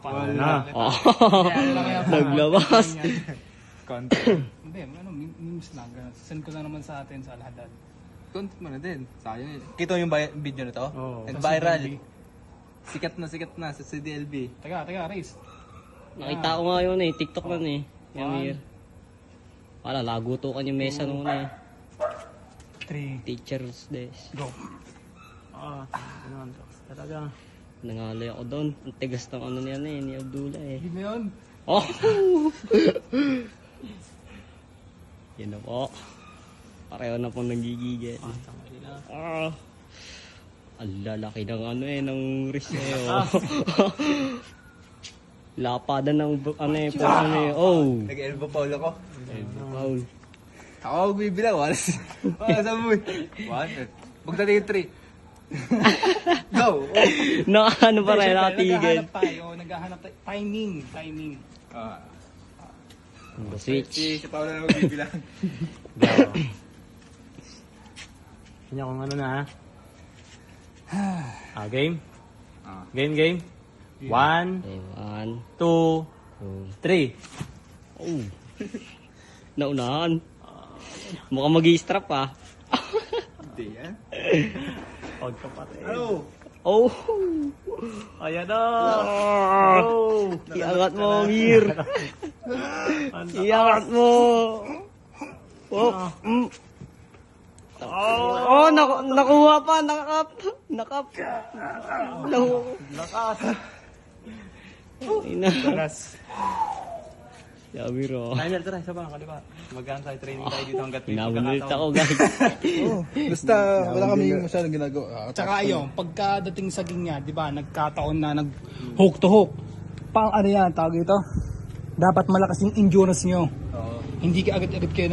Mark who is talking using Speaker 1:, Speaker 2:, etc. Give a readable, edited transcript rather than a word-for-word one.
Speaker 1: Wala.
Speaker 2: Naglabas.
Speaker 1: Content.
Speaker 3: Hindi, memes lang. Send ko lang naman sa atin sa Alhadad.
Speaker 4: Content mo na din. Sayang yun. Kita mo yung video na to?
Speaker 1: Oo.
Speaker 4: Nag-viral. Sikat na sa CDLB.
Speaker 3: Teka, Race.
Speaker 2: Nakita ko nga yun eh. TikTok man eh. Yamir. Wala, lagutukan yung mesa nung una eh.
Speaker 3: 3,
Speaker 2: Teacher's Desk.
Speaker 3: go.
Speaker 1: Ano talaga.
Speaker 2: Nangalay ako doon. Ang tigas ng ano niyan eh, ni Abdullah eh.
Speaker 3: Hindi na yun.
Speaker 2: Oh! Yan na po. Pareho na pong nagigigil. Ah. Ang lalaki ng ano eh, ng wrist eh. Oh. Lapada ng ano eh, po ano eh. Oh!
Speaker 4: Nag-elbow foul ako.
Speaker 2: Foul.
Speaker 4: Ako magbibilang. Walas. Sabi mo eh. 1. Magdating yung 3. Go!
Speaker 2: No, ano pa rin, nakatigil.
Speaker 3: Naghahanap tayo. Naghahanap tayo. Timing.
Speaker 2: Switch.
Speaker 4: Si Paolo na magbibilang.
Speaker 1: Kanya kung ano na game? Game? 1,
Speaker 2: Okay, 1,
Speaker 1: 2, 3.
Speaker 2: Oh. Naunahan. Mukhang mag-i-strap ah.
Speaker 4: Hindi yan.
Speaker 1: Pagkapatid.
Speaker 4: Ano?
Speaker 2: Oh.
Speaker 1: Ayan na!
Speaker 2: Oh. Iangat mo, Mir. Iangat mo. Oh. Oh, nakuha pa, nakap.
Speaker 1: Lakas!
Speaker 2: Ina.
Speaker 1: Lakas!
Speaker 2: Sabi ro.
Speaker 1: Timer, tara, isa pa ng kaliwa. Magkaan tayo, training tayo dito hanggat may
Speaker 2: Pinabulit
Speaker 1: pagkakataon.
Speaker 2: ako, guys.
Speaker 4: Basta wala kaming masyadong ginagawa.
Speaker 3: Tsaka ayun, pagkadating sa ginya, di ba, nagkataon na nag-hook to hook. Pang ano yan, tawag ito? Dapat malakas yung endurance nyo. Hindi ka agad-agad kayo